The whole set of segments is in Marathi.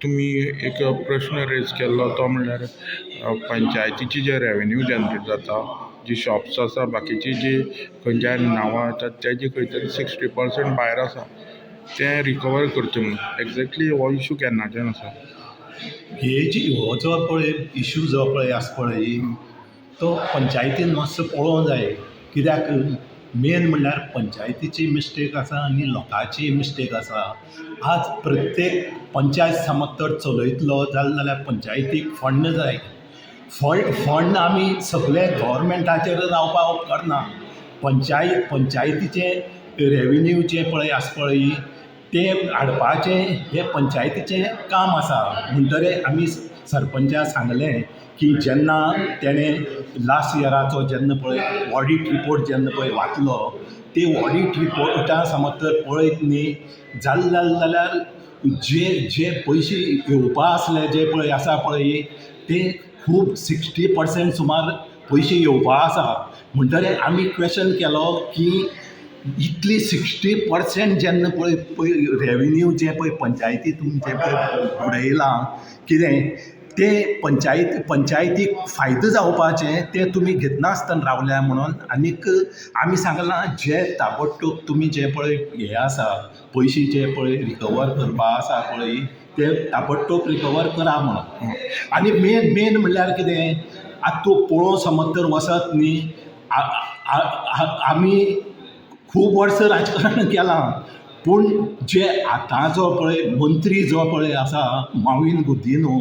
तुम्ही एक प्रश्न रेज केल्लो तो म्हणल्यार पंचायतीची जे रेवेन्यू जनरेट जाता, जी शॉप्स आसा बाकीची जी खंयच्याय नांवां येतात तेजे खंय तरी 60% भायर आसा, तें रिकवर करचें म्हणून एक्झॅक्टली हो इशू केन्नाच्यान आसा? हो जो पळय इशू जो पळय आसा पळय तो पंचायतीन मातसो पळोवंक जाय. कित्याक मेन म्हणल्यार पंचायतीची मिस्टेक आसा आनी लोकांची मिस्टेक आसा. आज प्रत्येक पंचायत समज तर चलयतलो जाल्यार पंचायतीक फंड जाय. फंड आमी सगळे गव्हर्मेंटाचेर रावपाक उपकारना. पंचायतीचे रेवेन्यू जे पळय आसा पळय तें हाडपाचें हें पंचायतीचें काम आसा. म्हणटरे आमी सरपंचाक सांगलें की जेन्ना तेणें लास्ट इयराचो जेन्ना पळय ऑडीट रिपोर्ट जेन्ना पळय वाचलो, ते ऑडीट रिपोर्टा समज तर पळयत न्ही जाल्यार जे पयशे येवपा आसले जे पळय आसा पळय ते खूब 60% सुमार पयशे येवपा आसा. म्हणटरे आमी क्वेश्चन केलो की इतली 60% जेन्ना पळय रेवेन्यू जे पळय पंचायती तुमचे पळय उडयलां कितें तें पंचायतीक फायदो जावपाचें तें तुमी घेतना आसतना रावल्या म्हणून. आनीक आमी सांगलां जे ताबडतोब तुमी जे पळय हें आसा पयशे जे पळय रिकवर करपा आसा पळय ते ताबडतोब रिकवर करा म्हणून. आनी मेन म्हणल्यार कितें आतां तूं पळोवंक समज तर वचत न्ही आमी खूब वर्सां राजकारण केलां पूण जे आतांचो पळय मंत्री जो पळय आसा मॉविन गुदिन्हो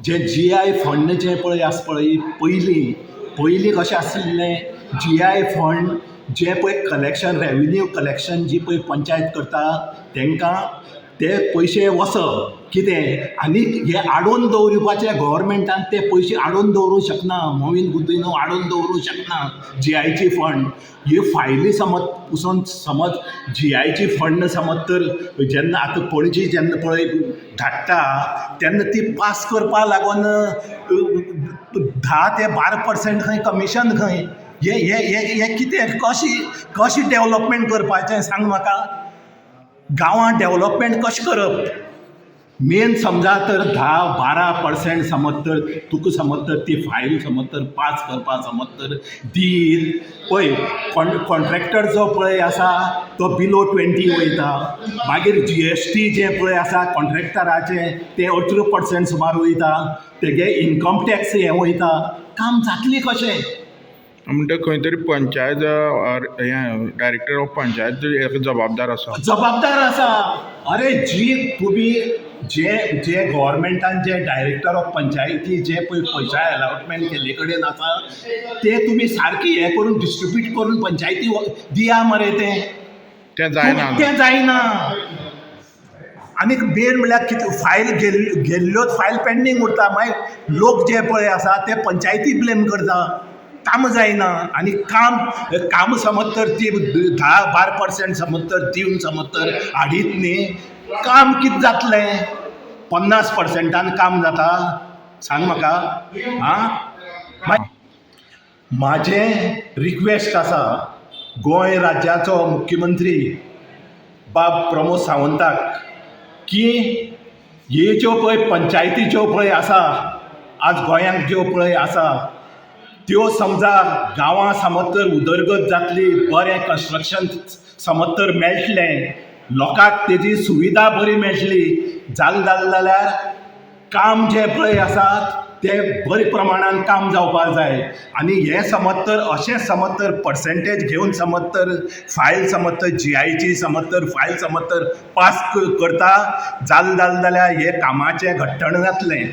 जे GI फंड जे पळय आसा पळय पयलीं कशें आशिल्लें GI फंड जे पळय कलेक्शन रेवेन्यू कलेक्शन जी पळय पंचायत करता तांकां ते पयशे वचप कितें आनी हे आडोवन दवरपाचें गव्हर्मेंटान ते पयशे आडोवन दवरूंक शकना. मॉविन गुदिन्हो आडोवन दवरूंक शकना GIची फंड. ह्यो फायली समज पुसून समज GIची फंड समज तर जेन्ना आतां पणजी जेन्ना पळय धाडटा तेन्ना ती पास करपा लागून 10 ते 12% खंय कमिशन खंय हे कितें कशी डेवलपमेंट करपाचें सांग म्हाका. गांवां डेवलपमेंट कशें करप. मेन समजा तर 10-12% समज तर तुका समज तर ती फायल समज तर पास करपा समज तर दील पळय कॉन्ट्रॅक्टर जो पळय आसा तो बिलो 20 वयता. मागीर GST जे पळय आसा कॉन्ट्रॅक्टराचे ते 18% सुमार वयता. तेगे इनकम टॅक्स हें वयता. काम जातलें कशें. म्हणटा खंय तरी पंचायत डायरेक्टर ऑफ पंचायत हेका जबाबदार आसा. अरे जी तुमी जे गव्हर्मेंटान जे डायरेक्टर ऑफ पंचायती जे पळय पयशा अलॉटमेंट केल्ले कडेन आसा ते तुमी सारकी हें करून डिस्ट्रिब्यूट करून पंचायती दिया मरे तें जायना. आनीक मेन म्हणल्यार कितें फायल गेल्ल्योच फायल पेंडींग उरता. मागीर लोक जे पळय आसा ते पंचायती ब्लेम करता काम जायना. आनी काम समज तर ती 10-12% समज तर दिवन समज तर हाडीत न्ही काम कितें जातलें. 50%आन काम जाता सांग म्हाका. म्हाजें रिक्वेस्ट आसा गोंय राज्याचो मुख्यमंत्री बाब प्रमोद सावंताक की हे ज्यो पळय पंचायती ज्यो पळय आसा आज गोंयांत ज्यो पळय आसा त्यो समजा गांवां समज तर उदरगत जातली बरें कन्स्ट्रक्शन समज तर मेळटलें लोकांक तेजी सुविधा बरी मेळटली जाल्यार काम जे पळय आसा तें बरे प्रमाणान काम जावपाक जाय. आनी हें समज तर अशें समज तर पर्सेंटेज घेवन समज तर फायल समज तर GIची समज तर फायल समज तर पास करता जाल्यार हे कामाचें घट्टण जातलें.